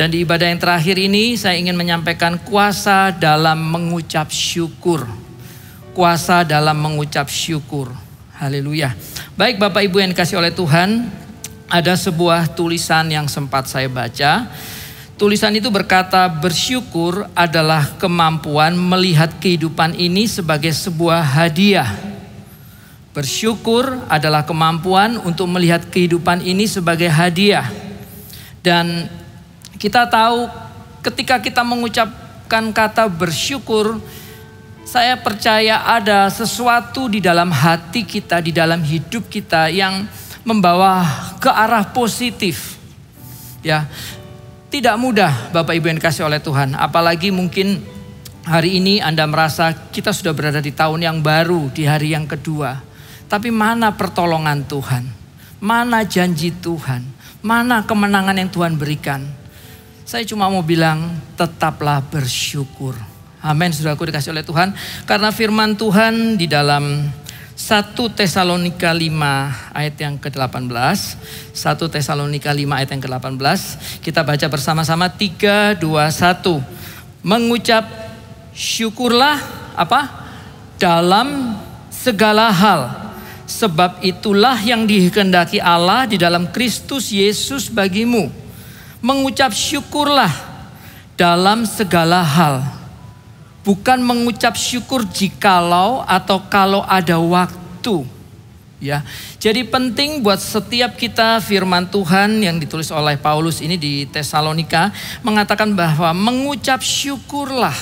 Dan di ibadah yang terakhir ini saya ingin menyampaikan kuasa dalam mengucap syukur. Kuasa dalam mengucap syukur. Haleluya. Baik Bapak Ibu yang dikasih oleh Tuhan, ada sebuah tulisan yang sempat saya baca. Tulisan itu berkata, bersyukur adalah kemampuan melihat kehidupan ini sebagai sebuah hadiah. Bersyukur adalah kemampuan untuk melihat kehidupan ini sebagai hadiah. Dan kita tahu ketika kita mengucapkan kata bersyukur, saya percaya ada sesuatu di dalam hati kita, di dalam hidup kita yang membawa ke arah positif. Ya, tidak mudah Bapak Ibu yang dikasih oleh Tuhan. Apalagi mungkin hari ini Anda merasa kita sudah berada di tahun yang baru, di hari yang kedua. Tapi mana pertolongan Tuhan? Mana janji Tuhan? Mana kemenangan yang Tuhan berikan? Saya cuma mau bilang tetaplah bersyukur. Amin, saudaraku dikasih oleh Tuhan. Karena firman Tuhan di dalam 1 Tesalonika 5 ayat yang ke-18. 1 Tesalonika 5 ayat yang ke-18. Kita baca bersama-sama 3, 2, 1. Mengucap syukurlah apa? Dalam segala hal. Sebab itulah yang dikehendaki Allah di dalam Kristus Yesus bagimu. Mengucap syukurlah dalam segala hal. Bukan mengucap syukur jikalau atau kalau ada waktu. Ya, jadi penting buat setiap kita firman Tuhan yang ditulis oleh Paulus ini di Tesalonika mengatakan bahwa mengucap syukurlah.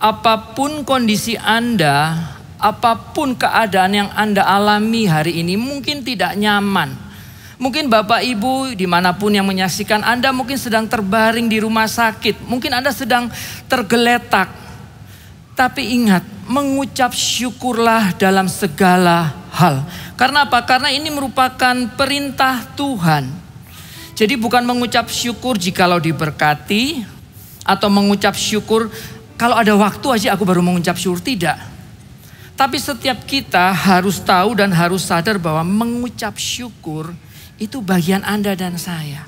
Apapun kondisi Anda, apapun keadaan yang Anda alami hari ini, mungkin tidak nyaman. Mungkin Bapak Ibu dimanapun yang menyaksikan, Anda mungkin sedang terbaring di rumah sakit. Mungkin Anda sedang tergeletak. Tapi ingat, mengucap syukurlah dalam segala hal. Karena apa? Karena ini merupakan perintah Tuhan. Jadi bukan mengucap syukur jikalau diberkati. Atau mengucap syukur kalau ada waktu aja aku baru mengucap syukur. Tidak. Tapi setiap kita harus tahu dan harus sadar bahwa mengucap syukur itu bagian Anda dan saya.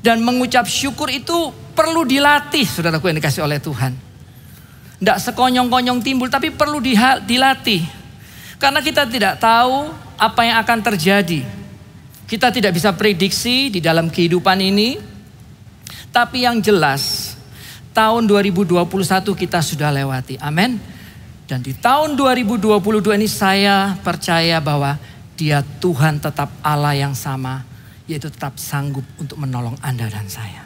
Dan mengucap syukur itu perlu dilatih, saudaraku yang dikasih oleh Tuhan. Tidak sekonyong-konyong timbul, tapi perlu dilatih. Karena kita tidak tahu apa yang akan terjadi. Kita tidak bisa prediksi di dalam kehidupan ini. Tapi yang jelas, tahun 2021 kita sudah lewati. Amin. Dan di tahun 2022 ini saya percaya bahwa Dia Tuhan tetap Allah yang sama, yaitu tetap sanggup untuk menolong Anda dan saya.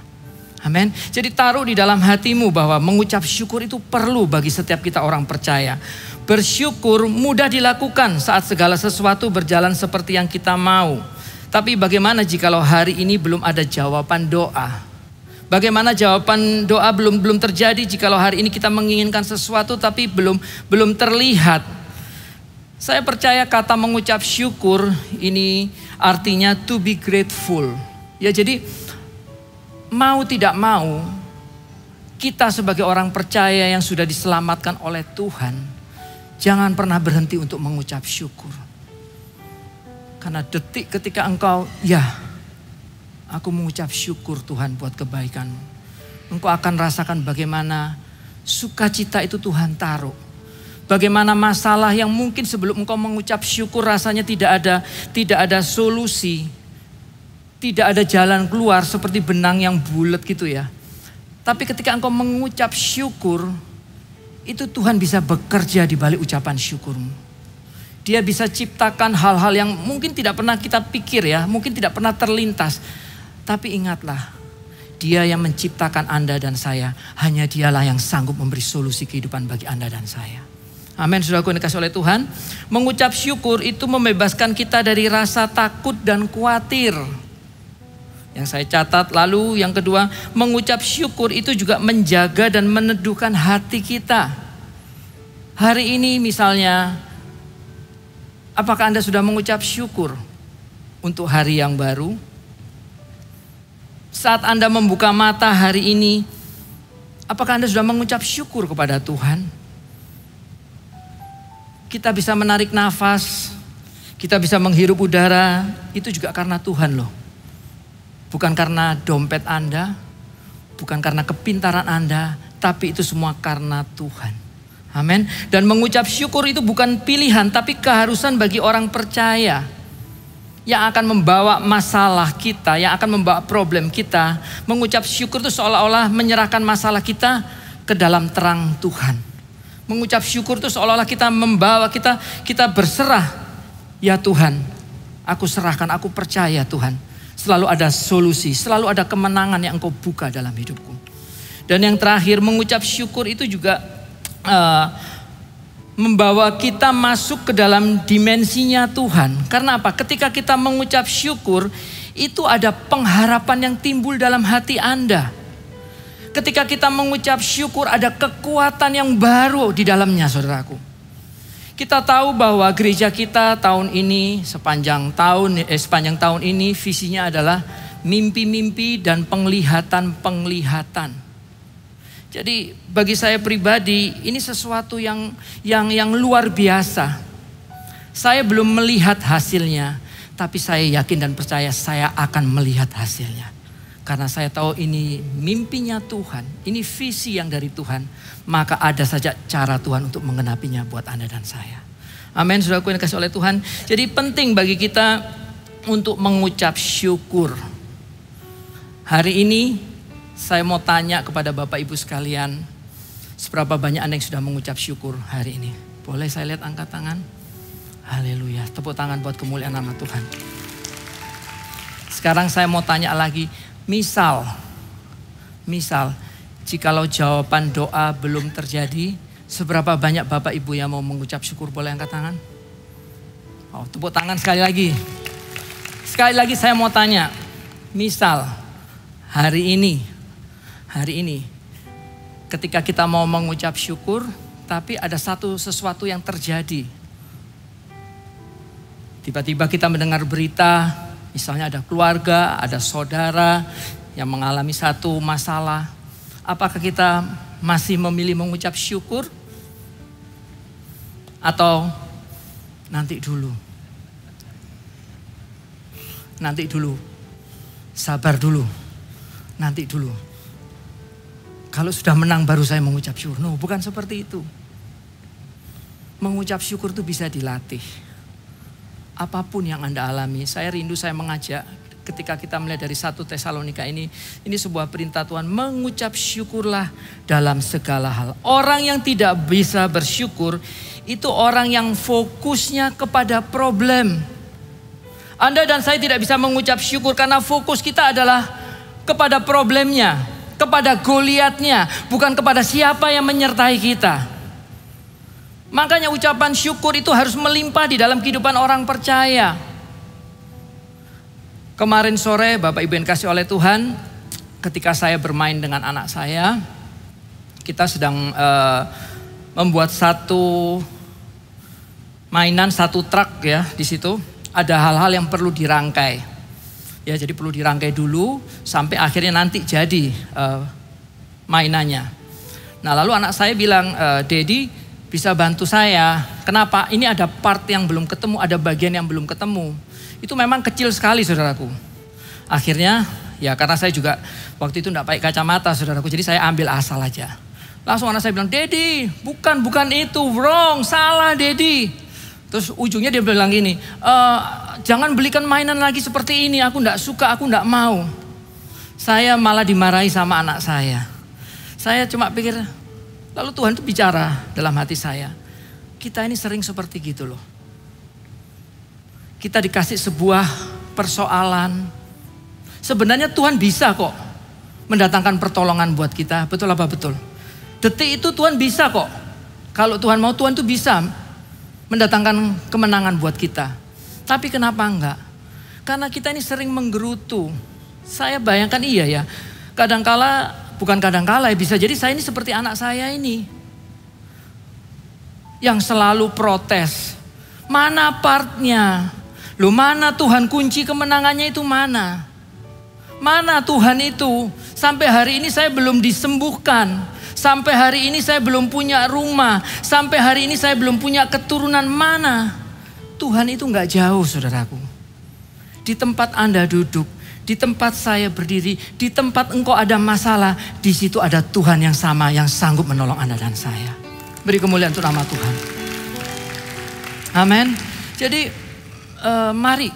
Amin. Jadi taruh di dalam hatimu bahwa mengucap syukur itu perlu bagi setiap kita orang percaya. Bersyukur mudah dilakukan saat segala sesuatu berjalan seperti yang kita mau. Tapi bagaimana jikalau hari ini belum ada jawaban doa? Bagaimana jawaban doa belum terjadi jikalau hari ini kita menginginkan sesuatu tapi belum terlihat. Saya percaya kata mengucap syukur ini artinya to be grateful. Ya, jadi mau tidak mau kita sebagai orang percaya yang sudah diselamatkan oleh Tuhan, jangan pernah berhenti untuk mengucap syukur. Karena detik ketika engkau aku mengucap syukur Tuhan buat kebaikanmu, engkau akan rasakan bagaimana sukacita itu Tuhan taruh. Bagaimana masalah yang mungkin sebelum engkau mengucap syukur rasanya tidak ada solusi. Tidak ada jalan keluar seperti benang yang bulat gitu ya. Tapi ketika engkau mengucap syukur, itu Tuhan bisa bekerja di balik ucapan syukurmu. Dia bisa ciptakan hal-hal yang mungkin tidak pernah kita pikir ya. Mungkin tidak pernah terlintas. Tapi ingatlah, Dia yang menciptakan Anda dan saya, hanya Dialah yang sanggup memberi solusi kehidupan bagi Anda dan saya. Amin, saudaraku yang dikasih oleh Tuhan. Mengucap syukur itu membebaskan kita dari rasa takut dan khawatir. Yang saya catat, lalu yang kedua, mengucap syukur itu juga menjaga dan meneduhkan hati kita. Hari ini misalnya, apakah Anda sudah mengucap syukur untuk hari yang baru? Saat Anda membuka mata hari ini, apakah Anda sudah mengucap syukur kepada Tuhan? Kita bisa menarik nafas, kita bisa menghirup udara, itu juga karena Tuhan loh. Bukan karena dompet Anda, bukan karena kepintaran Anda, tapi itu semua karena Tuhan. Amin. Dan mengucap syukur itu bukan pilihan, tapi keharusan bagi orang percaya. Yang akan membawa masalah kita, yang akan membawa problem kita. Mengucap syukur itu seolah-olah menyerahkan masalah kita ke dalam terang Tuhan. Mengucap syukur itu seolah-olah kita membawa kita berserah. Ya Tuhan, aku serahkan, aku percaya Tuhan. Selalu ada solusi, selalu ada kemenangan yang Engkau buka dalam hidupku. Dan yang terakhir, mengucap syukur itu juga membawa kita masuk ke dalam dimensinya Tuhan. Karena apa? Ketika kita mengucap syukur, itu ada pengharapan yang timbul dalam hati Anda. Ketika kita mengucap syukur, ada kekuatan yang baru di dalamnya, saudaraku. Kita tahu bahwa gereja kita tahun ini, sepanjang tahun ini visinya adalah mimpi-mimpi dan penglihatan-penglihatan. Jadi bagi saya pribadi ini sesuatu yang luar biasa. Saya belum melihat hasilnya, tapi saya yakin dan percaya saya akan melihat hasilnya. Karena saya tahu ini mimpinya Tuhan, ini visi yang dari Tuhan. Maka ada saja cara Tuhan untuk mengenapinya buat Anda dan saya. Amin, saudaraku yang dikasihi oleh Tuhan. Jadi penting bagi kita untuk mengucap syukur. Hari ini saya mau tanya kepada Bapak Ibu sekalian, seberapa banyak Anda yang sudah mengucap syukur hari ini? Boleh saya lihat angkat tangan? Haleluya, tepuk tangan buat kemuliaan nama Tuhan. Sekarang saya mau tanya lagi, misal, jikalau jawaban doa belum terjadi, seberapa banyak Bapak Ibu yang mau mengucap syukur? Boleh angkat tangan? Oh, tepuk tangan sekali lagi. Sekali lagi saya mau tanya, misal hari ini ketika kita mau mengucap syukur, tapi ada sesuatu yang terjadi. Tiba-tiba kita mendengar berita, misalnya ada keluarga, ada saudara yang mengalami satu masalah. Apakah kita masih memilih mengucap syukur? Atau nanti dulu, sabar dulu, nanti dulu. Kalau sudah menang baru saya mengucap syukur. No, bukan seperti itu. Mengucap syukur itu bisa dilatih. Apapun yang Anda alami, saya rindu saya mengajak ketika kita melihat dari 1 Tesalonika ini sebuah perintah Tuhan, mengucap syukurlah dalam segala hal. Orang yang tidak bisa bersyukur itu orang yang fokusnya kepada problem. Anda dan saya tidak bisa mengucap syukur karena fokus kita adalah kepada problemnya, kepada Goliatnya, bukan kepada siapa yang menyertai kita. Makanya ucapan syukur itu harus melimpah di dalam kehidupan orang percaya. Kemarin sore Bapak Ibu yang dikasihi oleh Tuhan, ketika saya bermain dengan anak saya, kita sedang membuat satu mainan, satu truk ya di situ. Ada hal-hal yang perlu dirangkai. Ya, jadi perlu dirangkai dulu sampai akhirnya nanti jadi mainannya. Nah, lalu anak saya bilang, "Daddy, bisa bantu saya. Kenapa? Ini ada part yang belum ketemu, ada bagian yang belum ketemu." Itu memang kecil sekali, saudaraku. Akhirnya, ya karena saya juga waktu itu enggak pakai kacamata, saudaraku. Jadi saya ambil asal aja. Langsung anak saya bilang, "Daddy, bukan itu, wrong, salah Daddy." Terus ujungnya dia bilang gini, "Jangan belikan mainan lagi seperti ini, aku enggak suka, aku enggak mau." Saya malah dimarahi sama anak saya. Saya cuma pikir, lalu Tuhan itu bicara dalam hati saya. Kita ini sering seperti gitu loh. Kita dikasih sebuah persoalan. Sebenarnya Tuhan bisa kok mendatangkan pertolongan buat kita. Betul apa betul? Detik itu Tuhan bisa kok. Kalau Tuhan mau, Tuhan itu bisa mendatangkan kemenangan buat kita. Tapi kenapa enggak? Karena kita ini sering menggerutu. Saya bayangkan iya ya. Bukan kadangkala ya, bisa jadi saya ini seperti anak saya ini. Yang selalu protes. Mana partnya? Loh, mana Tuhan kunci kemenangannya itu mana? Mana Tuhan itu? Sampai hari ini saya belum disembuhkan. Sampai hari ini saya belum punya rumah. Sampai hari ini saya belum punya keturunan. Mana? Tuhan itu gak jauh, saudaraku. Di tempat Anda duduk, Di tempat saya berdiri, di tempat engkau ada masalah, di situ ada Tuhan yang sama yang sanggup menolong Anda dan saya. Beri kemuliaan untuk nama Tuhan. Amin. Jadi mari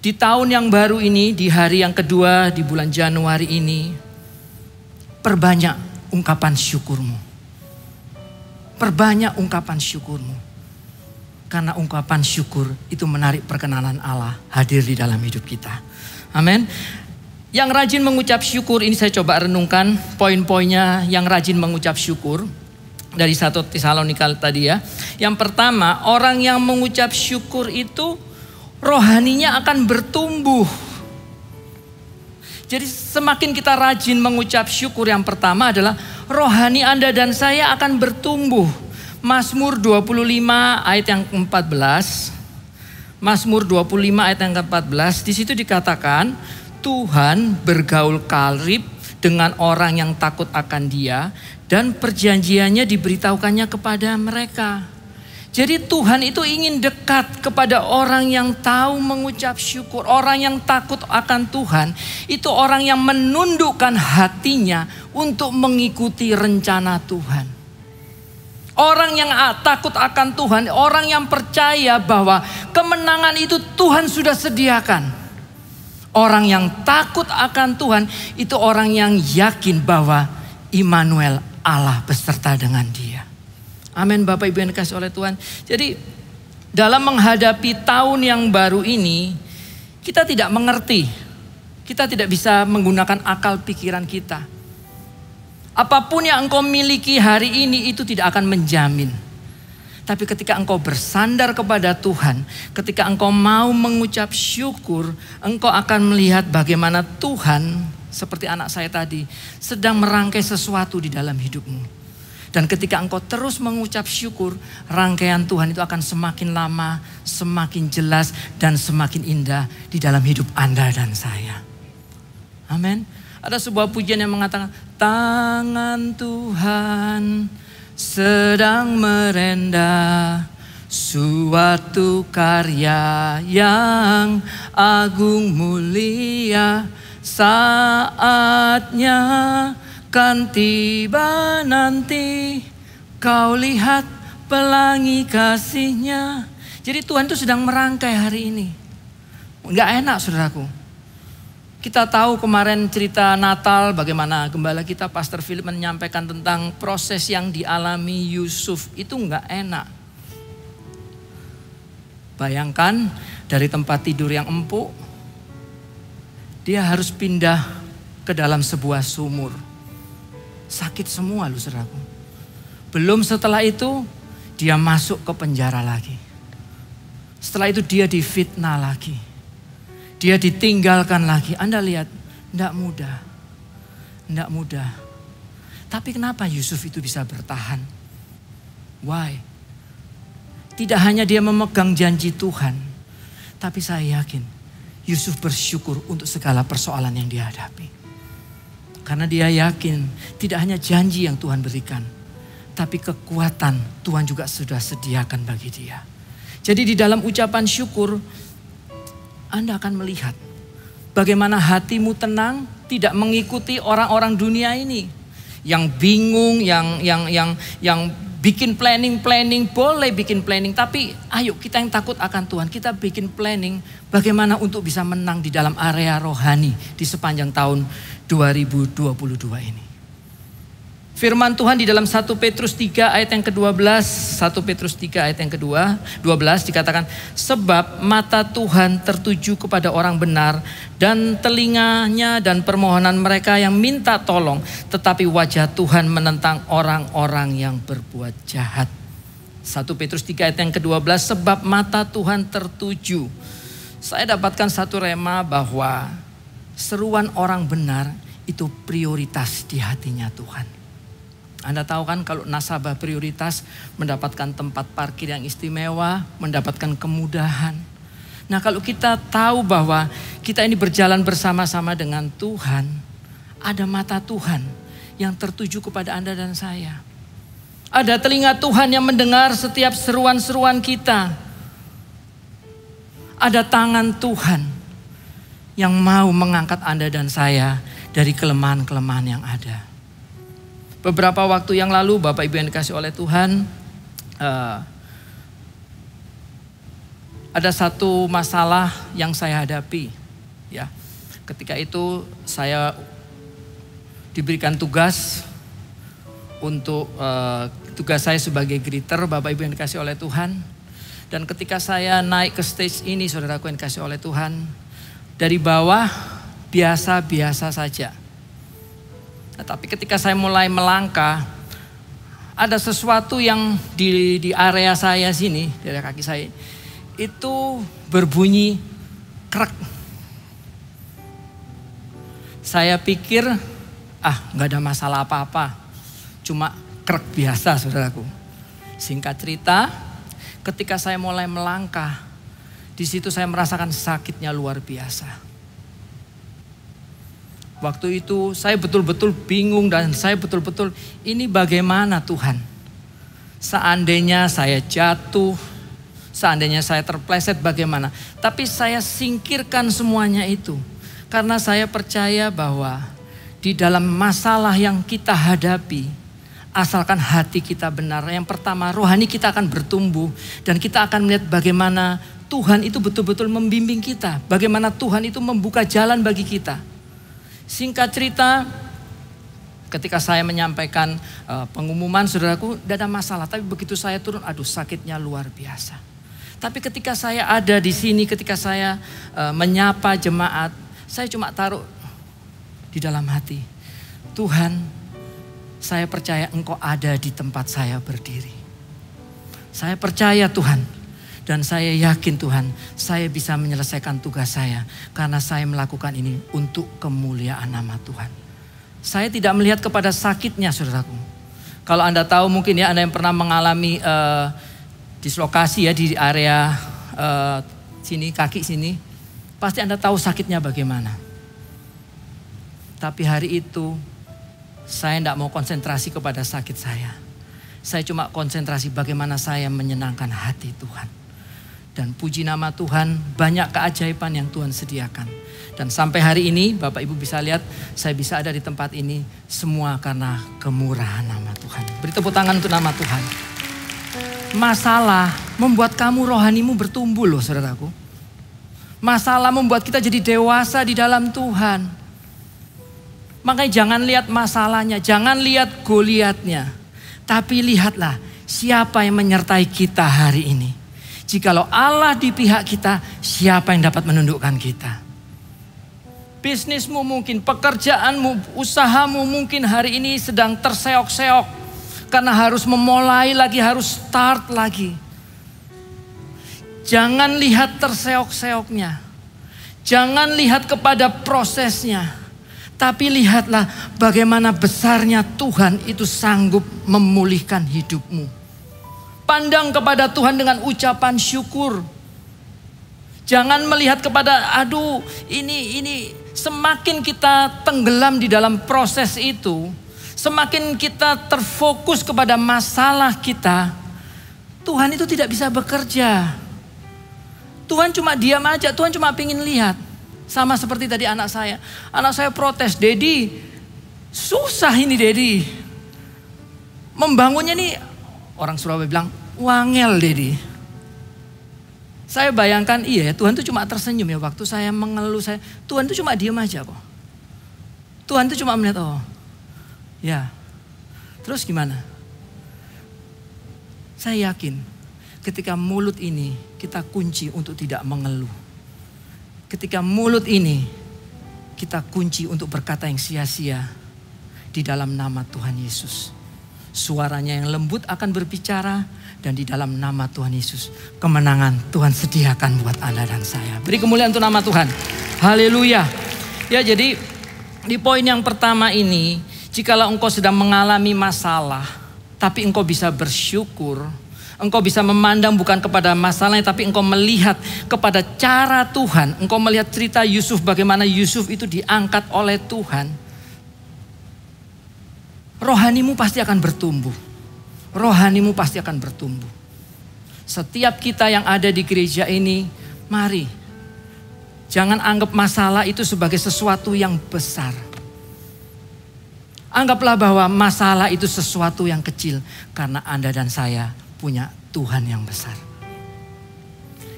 di tahun yang baru ini, di hari yang kedua di bulan Januari ini, perbanyak ungkapan syukurmu. Perbanyak ungkapan syukurmu. Karena ungkapan syukur itu menarik perkenanan Allah hadir di dalam hidup kita. Amin. Yang rajin mengucap syukur, ini saya coba renungkan poin-poinnya yang rajin mengucap syukur. Dari 1 Tesalonika tadi ya. Yang pertama, orang yang mengucap syukur itu rohaninya akan bertumbuh. Jadi semakin kita rajin mengucap syukur, yang pertama adalah rohani Anda dan saya akan bertumbuh. Mazmur 25 ayat yang ke-14. Mazmur 25 ayat yang ke-14, di situ dikatakan Tuhan bergaul karib dengan orang yang takut akan Dia dan perjanjiannya diberitahukannya kepada mereka. Jadi Tuhan itu ingin dekat kepada orang yang tahu mengucap syukur, orang yang takut akan Tuhan. Itu orang yang menundukkan hatinya untuk mengikuti rencana Tuhan. Orang yang takut akan Tuhan, orang yang percaya bahwa kemenangan itu Tuhan sudah sediakan. Orang yang takut akan Tuhan itu orang yang yakin bahwa Immanuel, Allah beserta dengan dia. Amin, Bapak Ibu yang dikasihi oleh Tuhan. Jadi dalam menghadapi tahun yang baru ini, kita tidak mengerti. Kita tidak bisa menggunakan akal pikiran kita. Apapun yang engkau miliki hari ini itu tidak akan menjamin. Tapi ketika engkau bersandar kepada Tuhan, ketika engkau mau mengucap syukur, engkau akan melihat bagaimana Tuhan, seperti anak saya tadi, sedang merangkai sesuatu di dalam hidupmu. Dan ketika engkau terus mengucap syukur, rangkaian Tuhan itu akan semakin lama, semakin jelas, dan semakin indah di dalam hidup Anda dan saya. Amin. Ada sebuah pujian yang mengatakan, tangan Tuhan sedang merendah, suatu karya yang agung mulia, saatnya kan tiba nanti, kau lihat pelangi kasihnya. Jadi Tuhan itu sedang merangkai hari ini. Enggak enak saudaraku. Kita tahu kemarin cerita Natal bagaimana gembala kita Pastor Philip menyampaikan tentang proses yang dialami Yusuf. Itu enggak enak. Bayangkan dari tempat tidur yang empuk, dia harus pindah ke dalam sebuah sumur. Sakit semua lu saudaraku. Belum setelah itu dia masuk ke penjara lagi. Setelah itu dia difitnah lagi. Dia ditinggalkan lagi. Anda lihat, tidak mudah. Tidak mudah. Tapi kenapa Yusuf itu bisa bertahan? Why? Tidak hanya dia memegang janji Tuhan. Tapi saya yakin Yusuf bersyukur untuk segala persoalan yang dia hadapi. Karena dia yakin tidak hanya janji yang Tuhan berikan. Tapi kekuatan Tuhan juga sudah sediakan bagi dia. Jadi di dalam ucapan syukur, Anda akan melihat bagaimana hatimu tenang, tidak mengikuti orang-orang dunia ini. Yang bingung, yang bikin planning, boleh bikin planning. Tapi ayo kita yang takut akan Tuhan, kita bikin planning bagaimana untuk bisa menang di dalam area rohani di sepanjang tahun 2022 ini. Firman Tuhan di dalam 1 Petrus 3 ayat yang ke-12, 1 Petrus 3 ayat yang ke-12 dikatakan, sebab mata Tuhan tertuju kepada orang benar dan telinganya dan permohonan mereka yang minta tolong, tetapi wajah Tuhan menentang orang-orang yang berbuat jahat. 1 Petrus 3 ayat yang ke-12, sebab mata Tuhan tertuju. Saya dapatkan satu rema bahwa seruan orang benar itu prioritas di hatinya Tuhan. Anda tahu kan kalau nasabah prioritas mendapatkan tempat parkir yang istimewa, mendapatkan kemudahan. Nah kalau kita tahu bahwa kita ini berjalan bersama-sama dengan Tuhan, ada mata Tuhan yang tertuju kepada Anda dan saya. Ada telinga Tuhan yang mendengar setiap seruan-seruan kita. Ada tangan Tuhan yang mau mengangkat Anda dan saya dari kelemahan-kelemahan yang ada. Beberapa waktu yang lalu Bapak Ibu yang dikasih oleh Tuhan, ada satu masalah yang saya hadapi. Ya, ketika itu saya diberikan tugas untuk tugas saya sebagai greeter, Bapak Ibu yang dikasih oleh Tuhan. Dan ketika saya naik ke stage ini, saudaraku yang dikasih oleh Tuhan, dari bawah biasa-biasa saja. Tapi ketika saya mulai melangkah, ada sesuatu yang di area saya sini, di area kaki saya, itu berbunyi krek. Saya pikir, nggak ada masalah apa-apa, cuma krek biasa, saudaraku. Singkat cerita, ketika saya mulai melangkah, di situ saya merasakan sakitnya luar biasa. Waktu itu saya betul-betul bingung dan saya betul-betul, ini bagaimana Tuhan? Seandainya saya jatuh, seandainya saya terpleset bagaimana? Tapi saya singkirkan semuanya itu. Karena saya percaya bahwa di dalam masalah yang kita hadapi, asalkan hati kita benar, yang pertama rohani kita akan bertumbuh. Dan kita akan melihat bagaimana Tuhan itu betul-betul membimbing kita. Bagaimana Tuhan itu membuka jalan bagi kita. Singkat cerita, ketika saya menyampaikan pengumuman, saudaraku, tidak ada masalah. Tapi begitu saya turun, sakitnya luar biasa. Tapi ketika saya ada di sini, ketika saya menyapa jemaat, saya cuma taruh di dalam hati, Tuhan, saya percaya Engkau ada di tempat saya berdiri. Saya percaya Tuhan. Dan saya yakin Tuhan, saya bisa menyelesaikan tugas saya. Karena saya melakukan ini untuk kemuliaan nama Tuhan. Saya tidak melihat kepada sakitnya, saudaraku. Kalau Anda tahu mungkin ya, Anda yang pernah mengalami dislokasi ya di area sini, kaki sini. Pasti Anda tahu sakitnya bagaimana. Tapi hari itu, saya tidak mau konsentrasi kepada sakit saya. Saya cuma konsentrasi bagaimana saya menyenangkan hati Tuhan. Dan puji nama Tuhan, banyak keajaiban yang Tuhan sediakan. Dan sampai hari ini Bapak Ibu bisa lihat, saya bisa ada di tempat ini semua karena kemurahan nama Tuhan. Beri tepuk tangan untuk nama Tuhan. Masalah membuat kamu rohanimu bertumbuh loh, saudaraku. Masalah membuat kita jadi dewasa di dalam Tuhan. Makanya jangan lihat masalahnya, jangan lihat Goliatnya. Tapi lihatlah siapa yang menyertai kita hari ini. Jikalau Allah di pihak kita, siapa yang dapat menundukkan kita? Bisnismu mungkin, pekerjaanmu, usahamu mungkin hari ini sedang terseok-seok. Karena harus memulai lagi, harus start lagi. Jangan lihat terseok-seoknya. Jangan lihat kepada prosesnya. Tapi lihatlah bagaimana besarnya Tuhan itu sanggup memulihkan hidupmu. Pandang kepada Tuhan dengan ucapan syukur. Jangan melihat kepada ini semakin kita tenggelam di dalam proses itu, semakin kita terfokus kepada masalah kita, Tuhan itu tidak bisa bekerja. Tuhan cuma diam aja, Tuhan cuma pingin lihat. Sama seperti tadi anak saya protes, Dedi, susah ini Dedi. Membangunnya nih, orang Surabaya bilang, wangel Dedi. Saya bayangkan Tuhan itu cuma tersenyum ya waktu saya mengeluh. Tuhan itu cuma diam aja kok. Tuhan itu cuma melihat, ya. Terus gimana? Saya yakin ketika mulut ini kita kunci untuk tidak mengeluh. Ketika mulut ini kita kunci untuk berkata yang sia-sia di dalam nama Tuhan Yesus. Suaranya yang lembut akan berbicara. Dan di dalam nama Tuhan Yesus, kemenangan Tuhan sediakan buat Anda dan saya. Beri kemuliaan untuk nama Tuhan. Haleluya. Ya, jadi di poin yang pertama ini, jikalau engkau sedang mengalami masalah, tapi engkau bisa bersyukur, engkau bisa memandang bukan kepada masalahnya, tapi engkau melihat kepada cara Tuhan. Engkau melihat cerita Yusuf, bagaimana Yusuf itu diangkat oleh Tuhan. Rohanimu pasti akan bertumbuh. Rohanimu pasti akan bertumbuh. Setiap kita yang ada di gereja ini, mari Jangan anggap masalah itu sebagai sesuatu yang besar. Anggaplah bahwa masalah itu sesuatu yang kecil. Karena Anda dan saya punya Tuhan yang besar.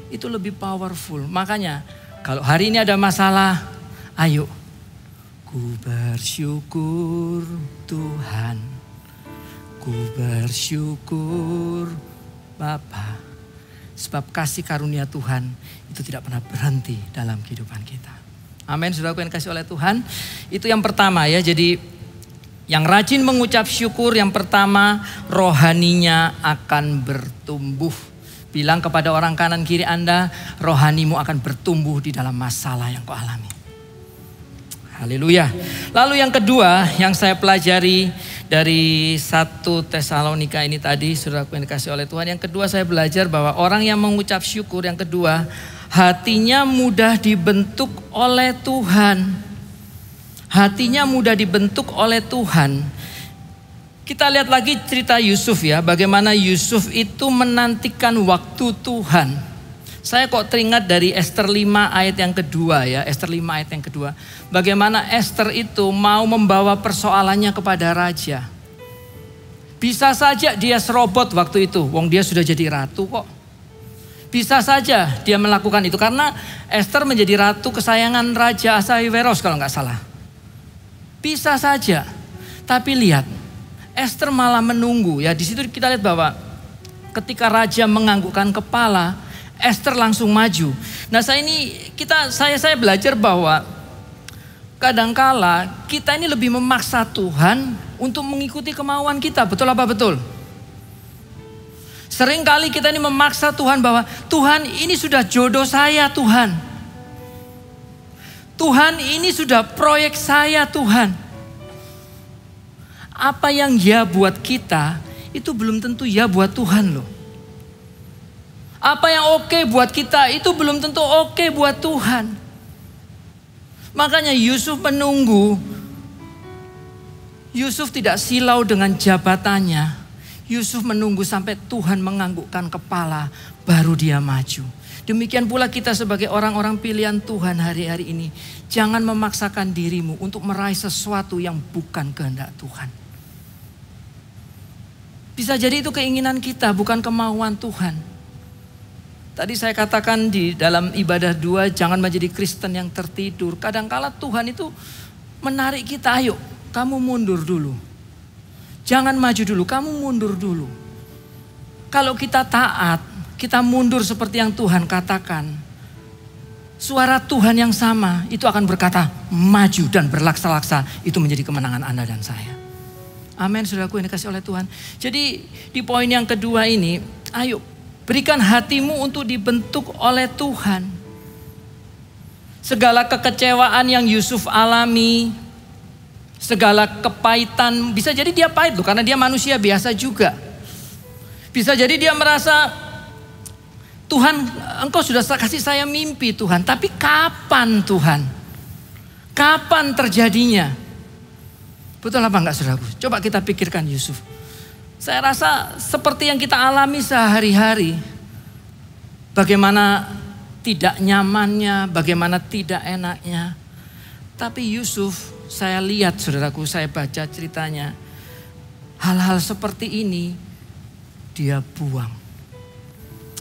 Itu lebih powerful. Makanya kalau hari ini ada masalah, ayo. Ku bersyukur Tuhan. Ku bersyukur Bapa. Sebab kasih karunia Tuhan itu tidak pernah berhenti dalam kehidupan kita. Amin, saudaraku yang kasih oleh Tuhan. Itu yang pertama ya. Jadi yang rajin mengucap syukur, yang pertama rohaninya akan bertumbuh. Bilang kepada orang kanan kiri Anda, rohanimu akan bertumbuh di dalam masalah yang kau alami. Haleluya. Lalu yang kedua yang saya pelajari dari 1 Tesalonika ini tadi, saudaraku yang dikasih oleh Tuhan. Yang kedua saya belajar bahwa orang yang mengucap syukur, yang kedua, hatinya mudah dibentuk oleh Tuhan. Hatinya mudah dibentuk oleh Tuhan. Kita lihat lagi cerita Yusuf ya, bagaimana Yusuf itu menantikan waktu Tuhan. Saya kok teringat dari Esther 5 ayat yang kedua ya. Esther 5 ayat yang kedua. Bagaimana Esther itu mau membawa persoalannya kepada raja. Bisa saja dia serobot waktu itu. Wong dia sudah jadi ratu kok. Bisa saja dia melakukan itu. Karena Esther menjadi ratu kesayangan Raja Ahasveros kalau nggak salah. Bisa saja. Tapi lihat. Esther malah menunggu ya. Di situ kita lihat bahwa ketika raja menganggukkan kepala, Esther langsung maju. Nah saya belajar bahwa kadangkala kita ini lebih memaksa Tuhan untuk mengikuti kemauan kita. Betul apa betul? Seringkali kita ini memaksa Tuhan bahwa Tuhan ini sudah jodoh saya Tuhan. Tuhan ini sudah proyek saya Tuhan. Apa yang ya buat kita itu belum tentu ya buat Tuhan loh. Apa yang oke buat kita itu belum tentu oke buat Tuhan. Makanya Yusuf menunggu. Yusuf tidak silau dengan jabatannya. Yusuf menunggu sampai Tuhan menganggukkan kepala, baru dia maju. Demikian pula kita sebagai orang-orang pilihan Tuhan hari-hari ini. Jangan memaksakan dirimu untuk meraih sesuatu yang bukan kehendak Tuhan. Bisa jadi itu keinginan kita, bukan kemauan Tuhan. Tadi saya katakan di dalam ibadah 2, jangan menjadi Kristen yang tertidur. Kadangkala Tuhan itu menarik kita, ayo kamu mundur dulu. Jangan maju dulu, kamu mundur dulu. Kalau kita taat, kita mundur seperti yang Tuhan katakan. Suara Tuhan yang sama itu akan berkata, maju dan berlaksa-laksa. Itu menjadi kemenangan Anda dan saya. Amin, saudaraku yang dikasih oleh Tuhan. Jadi di poin yang kedua ini, ayo berikan hatimu untuk dibentuk oleh Tuhan. Segala kekecewaan yang Yusuf alami, segala kepahitan, bisa jadi dia pahit loh karena dia manusia biasa juga. Bisa jadi dia merasa, Tuhan engkau sudah kasih saya mimpi Tuhan, tapi kapan Tuhan? Kapan terjadinya? Betul apa enggak saudaraku? Coba kita pikirkan Yusuf. Saya rasa seperti yang kita alami sehari-hari. Bagaimana tidak nyamannya, bagaimana tidak enaknya. Tapi Yusuf, saya lihat saudaraku, saya baca ceritanya. Hal-hal seperti ini dia buang.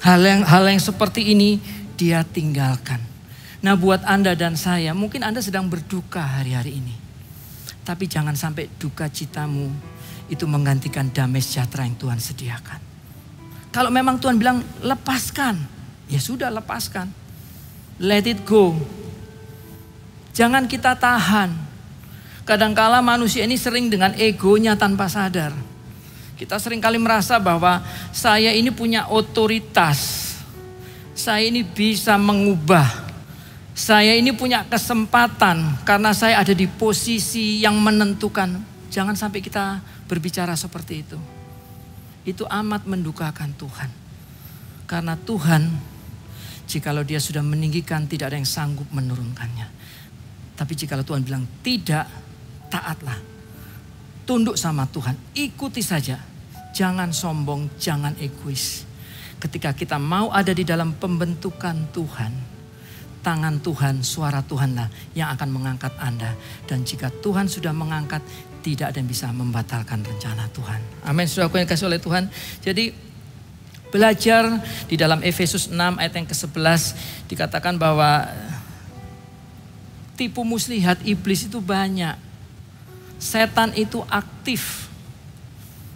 Hal yang seperti ini dia tinggalkan. Nah buat Anda dan saya, mungkin Anda sedang berduka hari-hari ini. Tapi jangan sampai duka citamu itu menggantikan damai sejahtera yang Tuhan sediakan. Kalau memang Tuhan bilang lepaskan, ya sudah lepaskan. Let it go. Jangan kita tahan. Kadangkala manusia ini sering dengan egonya tanpa sadar. Kita seringkali merasa bahwa saya ini punya otoritas. Saya ini bisa mengubah. Saya ini punya kesempatan karena saya ada di posisi yang menentukan. Jangan sampai kita berbicara seperti itu. Itu amat mendukakan Tuhan. Karena Tuhan, jikalau dia sudah meninggikan, tidak ada yang sanggup menurunkannya. Tapi jikalau Tuhan bilang tidak, taatlah. Tunduk sama Tuhan, ikuti saja. Jangan sombong, jangan egois. Ketika kita mau ada di dalam pembentukan Tuhan, tangan Tuhan, suara Tuhanlah yang akan mengangkat Anda. Dan jika Tuhan sudah mengangkat, tidak ada yang bisa membatalkan rencana Tuhan. Amin, saudaraku yang dikasihi oleh Tuhan. Jadi belajar di dalam Efesus 6 ayat yang ke-11 dikatakan bahwa tipu muslihat iblis itu banyak. Setan itu aktif.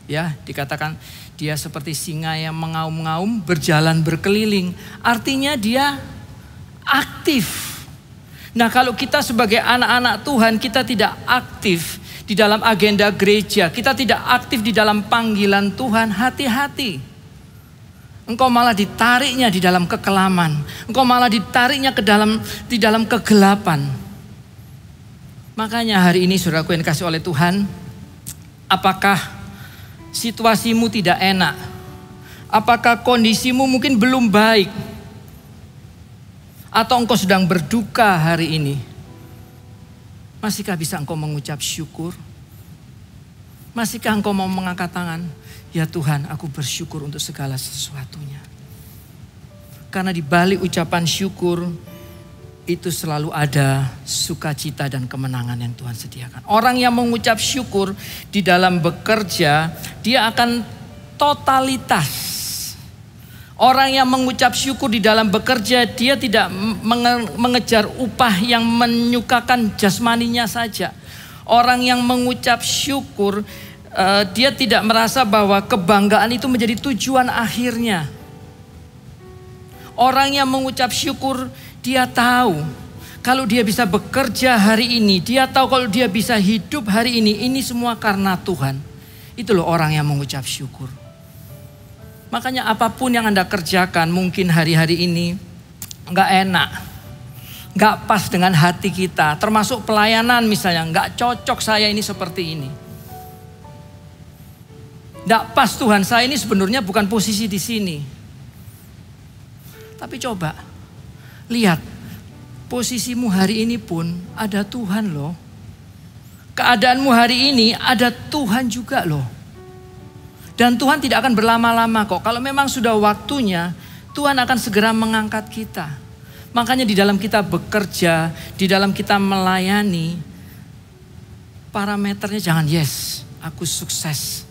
Ya, dikatakan dia seperti singa yang mengaum-ngaum berjalan berkeliling. Artinya dia aktif. Nah, kalau kita sebagai anak-anak Tuhan, kita tidak aktif di dalam agenda gereja, kita tidak aktif di dalam panggilan Tuhan, hati-hati. Engkau malah ditariknya di dalam kekelaman. Engkau malah ditariknya di dalam kegelapan. Makanya hari ini saudaraku yang dikasihi oleh Tuhan, apakah situasimu tidak enak? Apakah kondisimu mungkin belum baik? Atau engkau sedang berduka hari ini? Masihkah bisa engkau mengucap syukur? Masihkah engkau mau mengangkat tangan? Ya Tuhan, aku bersyukur untuk segala sesuatunya. Karena di balik ucapan syukur itu selalu ada sukacita dan kemenangan yang Tuhan sediakan. Orang yang mengucap syukur di dalam bekerja, dia akan totalitas. Orang yang mengucap syukur di dalam bekerja, dia tidak mengejar upah yang menyukakan jasmaninya saja. Orang yang mengucap syukur, dia tidak merasa bahwa kebanggaan itu menjadi tujuan akhirnya. Orang yang mengucap syukur, dia tahu kalau dia bisa bekerja hari ini, dia tahu kalau dia bisa hidup hari ini semua karena Tuhan. Itu loh orang yang mengucap syukur. Makanya apapun yang Anda kerjakan mungkin hari-hari ini nggak enak, nggak pas dengan hati kita. Termasuk pelayanan misalnya, nggak cocok saya ini seperti ini. Nggak pas Tuhan, saya ini sebenarnya bukan posisi di sini. Tapi coba lihat, posisimu hari ini pun ada Tuhan loh. Keadaanmu hari ini ada Tuhan juga loh. Dan Tuhan tidak akan berlama-lama kok. Kalau memang sudah waktunya, Tuhan akan segera mengangkat kita. Makanya di dalam kita bekerja, di dalam kita melayani, parameternya jangan yes, aku sukses.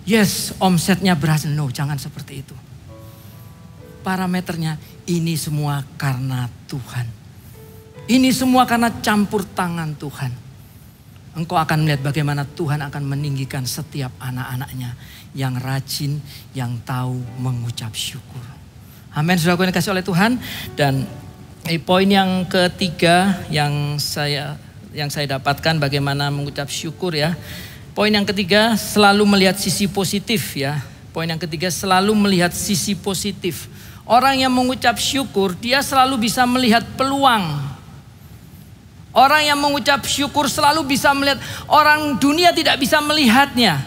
Yes, omsetnya berhasil. No, jangan seperti itu. Parameternya ini semua karena Tuhan. Ini semua karena campur tangan Tuhan. Engkau akan melihat bagaimana Tuhan akan meninggikan setiap anak-anaknya yang rajin, yang tahu mengucap syukur. Amin, saudaraku yang dikasihi oleh Tuhan. Dan poin yang ketiga yang saya dapatkan bagaimana mengucap syukur ya. Poin yang ketiga, selalu melihat sisi positif ya. Poin yang ketiga, selalu melihat sisi positif. Orang yang mengucap syukur, dia selalu bisa melihat peluang. Orang yang mengucap syukur selalu bisa melihat, orang dunia tidak bisa melihatnya.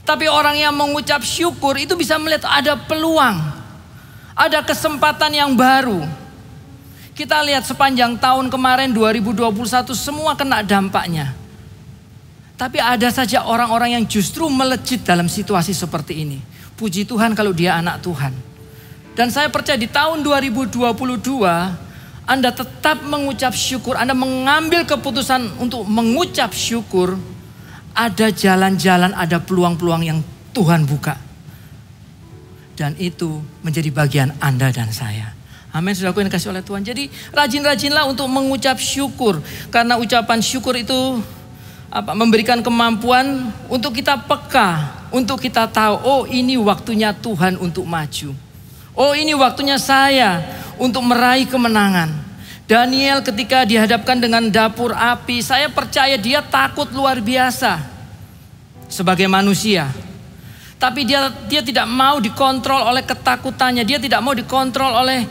Tapi orang yang mengucap syukur itu bisa melihat ada peluang. Ada kesempatan yang baru. Kita lihat sepanjang tahun kemarin 2021 semua kena dampaknya. Tapi ada saja orang-orang yang justru melejit dalam situasi seperti ini. Puji Tuhan kalau dia anak Tuhan. Dan saya percaya di tahun 2022 Anda tetap mengucap syukur, Anda mengambil keputusan untuk mengucap syukur, ada jalan-jalan, ada peluang-peluang yang Tuhan buka. Dan itu menjadi bagian Anda dan saya. Amin, saudaraku yang dikasihi oleh Tuhan. Jadi rajin-rajinlah untuk mengucap syukur. Karena ucapan syukur itu memberikan kemampuan untuk kita peka. Untuk kita tahu, oh ini waktunya Tuhan untuk maju. Oh ini waktunya saya untuk meraih kemenangan. Daniel ketika dihadapkan dengan dapur api, saya percaya dia takut luar biasa sebagai manusia. Tapi dia tidak mau dikontrol oleh ketakutannya, dia tidak mau dikontrol oleh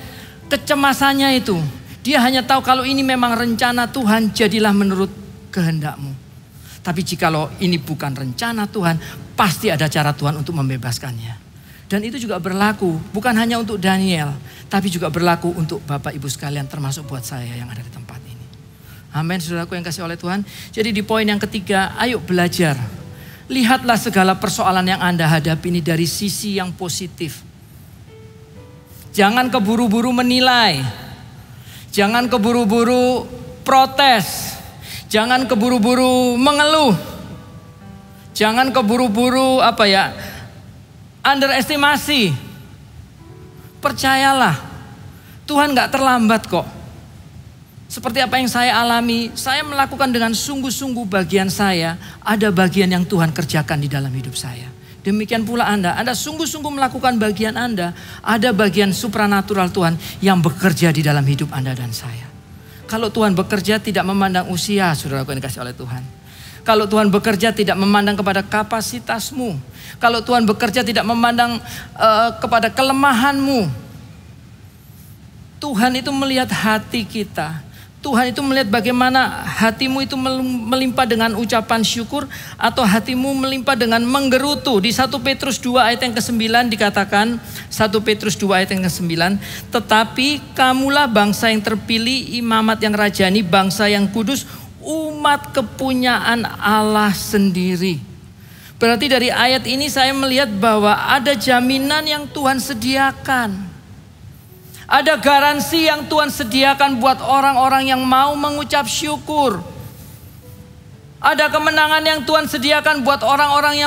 kecemasannya itu. Dia hanya tahu kalau ini memang rencana Tuhan, jadilah menurut kehendakmu. Tapi jikalau ini bukan rencana Tuhan, pasti ada cara Tuhan untuk membebaskannya. Dan itu juga berlaku bukan hanya untuk Daniel, tapi juga berlaku untuk Bapak Ibu sekalian, termasuk buat saya yang ada di tempat ini. Amin, saudaraku yang kasih oleh Tuhan. Jadi di poin yang ketiga, ayo belajar. Lihatlah segala persoalan yang Anda hadapi ini dari sisi yang positif. Jangan keburu-buru menilai. Jangan keburu-buru protes. Jangan keburu-buru mengeluh. Jangan keburu-buru underestimasi. Percayalah, Tuhan gak terlambat kok. Seperti apa yang saya alami, saya melakukan dengan sungguh-sungguh bagian saya. Ada bagian yang Tuhan kerjakan di dalam hidup saya. Demikian pula Anda sungguh-sungguh melakukan bagian Anda. Ada bagian supranatural Tuhan yang bekerja di dalam hidup Anda dan saya. Kalau Tuhan bekerja tidak memandang usia, saudaraku yang dikasih oleh Tuhan. Kalau Tuhan bekerja tidak memandang kepada kapasitasmu. Kalau Tuhan bekerja tidak memandang kepada kelemahanmu. Tuhan itu melihat hati kita. Tuhan itu melihat bagaimana hatimu itu melimpah dengan ucapan syukur atau hatimu melimpah dengan menggerutu. Di 1 Petrus 2 ayat yang ke-9 dikatakan, 1 Petrus 2 ayat yang ke-9, tetapi kamulah bangsa yang terpilih, imamat yang rajani, bangsa yang kudus, umat kepunyaan Allah sendiri. Berarti dari ayat ini saya melihat bahwa ada jaminan yang Tuhan sediakan. Ada garansi yang Tuhan sediakan buat orang-orang yang mau mengucap syukur. Ada kemenangan yang Tuhan sediakan buat orang-orang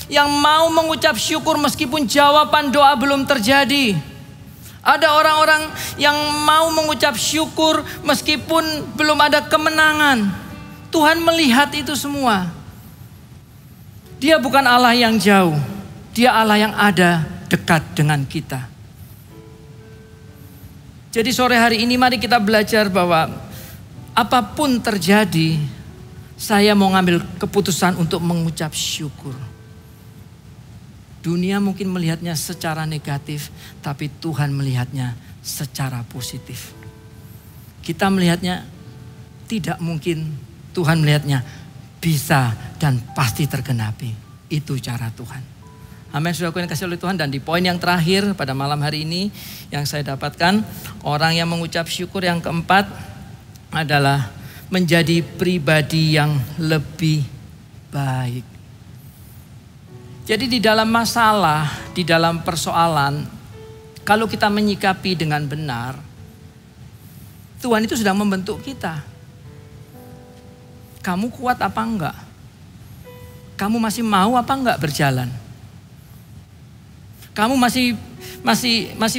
yang mau mengucap syukur meskipun jawaban doa belum terjadi. Ada orang-orang yang mau mengucap syukur meskipun belum ada kemenangan. Tuhan melihat itu semua. Dia bukan Allah yang jauh. Dia Allah yang ada dekat dengan kita. Jadi sore hari ini mari kita belajar bahwa apapun terjadi, saya mau ngambil keputusan untuk mengucap syukur. Dunia mungkin melihatnya secara negatif, tapi Tuhan melihatnya secara positif. Kita melihatnya tidak mungkin, Tuhan melihatnya bisa dan pasti tergenapi. Itu cara Tuhan. Amin, saudaraku yang kasih oleh Tuhan. Dan di poin yang terakhir pada malam hari ini yang saya dapatkan, orang yang mengucap syukur yang keempat adalah menjadi pribadi yang lebih baik. Jadi di dalam masalah, di dalam persoalan, kalau kita menyikapi dengan benar, Tuhan itu sedang membentuk kita. Kamu kuat apa enggak? Kamu masih mau apa enggak berjalan? Kamu masih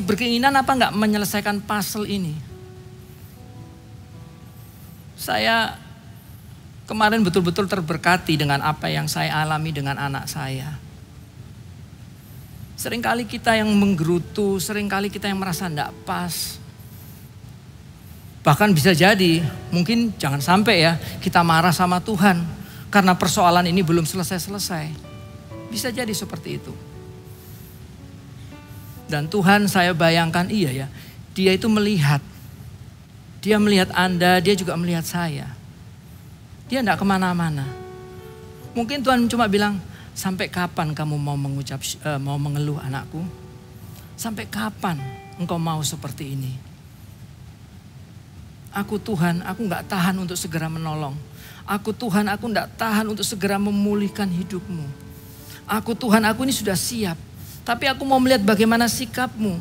berkeinginan apa enggak menyelesaikan puzzle ini? Saya kemarin betul-betul terberkati dengan apa yang saya alami dengan anak saya. Seringkali kita yang menggerutu, seringkali kita yang merasa enggak pas. Bahkan bisa jadi, mungkin jangan sampai ya, kita marah sama Tuhan karena persoalan ini belum selesai-selesai. Bisa jadi seperti itu. Dan Tuhan, saya bayangkan iya ya, dia itu melihat. Dia melihat Anda, dia juga melihat saya. Dia tidak kemana-mana. Mungkin Tuhan cuma bilang, sampai kapan kamu mau mengeluh anakku? Sampai kapan engkau mau seperti ini? Aku Tuhan, aku gak tahan untuk segera menolong. Aku Tuhan, aku gak tahan untuk segera memulihkan hidupmu. Aku Tuhan, aku ini sudah siap. Tapi aku mau melihat bagaimana sikapmu.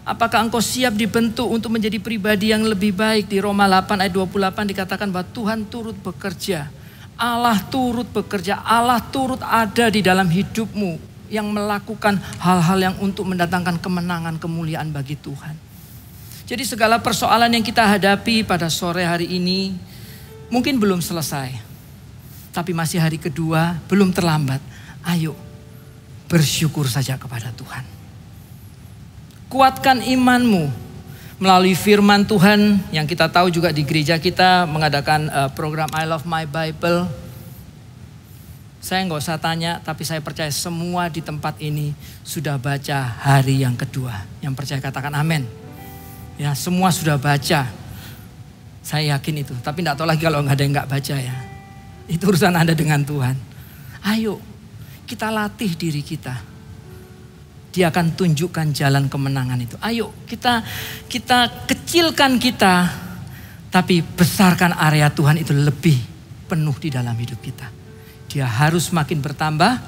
Apakah engkau siap dibentuk untuk menjadi pribadi yang lebih baik? Di Roma 8 ayat 28 dikatakan bahwa Tuhan turut bekerja. Allah turut bekerja. Allah turut ada di dalam hidupmu. Yang melakukan hal-hal yang untuk mendatangkan kemenangan, kemuliaan bagi Tuhan. Jadi segala persoalan yang kita hadapi pada sore hari ini mungkin belum selesai. Tapi masih hari kedua, belum terlambat. Ayo. Bersyukur saja kepada Tuhan. Kuatkan imanmu melalui firman Tuhan yang kita tahu juga di gereja kita mengadakan program I Love My Bible. Saya nggak usah tanya, tapi saya percaya semua di tempat ini sudah baca hari yang kedua. Yang percaya katakan amin. Ya, semua sudah baca. Saya yakin itu. Tapi nggak tahu lagi kalau nggak ada yang nggak baca ya. Itu urusan Anda dengan Tuhan. Ayo. Kita latih diri kita. Dia akan tunjukkan jalan kemenangan itu. Ayo kita kecilkan kita. Tapi besarkan area Tuhan itu lebih penuh di dalam hidup kita. Dia harus makin bertambah.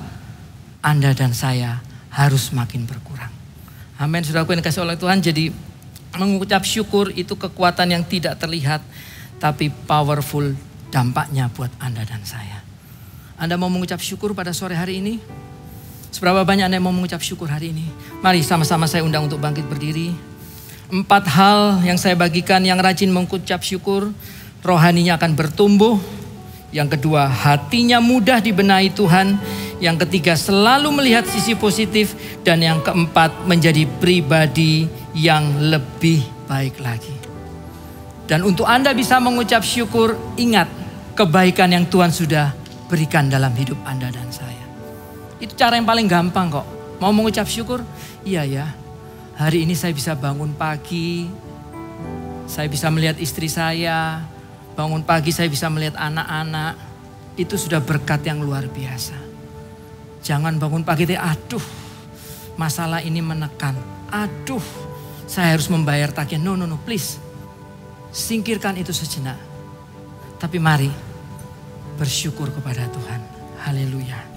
Anda dan saya harus makin berkurang. Amin. Saudaraku yang dikasih oleh Tuhan. Jadi Mengucap syukur itu kekuatan yang tidak terlihat, tapi powerful dampaknya buat Anda dan saya. Anda mau mengucap syukur pada sore hari ini? Seberapa banyak Anda mau mengucap syukur hari ini? Mari sama-sama saya undang untuk bangkit berdiri. 4 hal yang saya bagikan, yang rajin mengucap syukur, rohaninya akan bertumbuh. Yang kedua, hatinya mudah dibenahi Tuhan. Yang ketiga, selalu melihat sisi positif. Dan yang keempat, menjadi pribadi yang lebih baik lagi. Dan untuk Anda bisa mengucap syukur, ingat kebaikan yang Tuhan sudah berikan dalam hidup Anda dan saya. Itu cara yang paling gampang kok. Mau mengucap syukur? Iya ya. Hari ini saya bisa bangun pagi. Saya bisa melihat istri saya. Bangun pagi saya bisa melihat anak-anak. Itu sudah berkat yang luar biasa. Jangan bangun pagi, aduh masalah ini menekan. Aduh saya harus membayar tagihan. No, please. Singkirkan itu sejenak. Tapi mari bersyukur kepada Tuhan. Haleluya.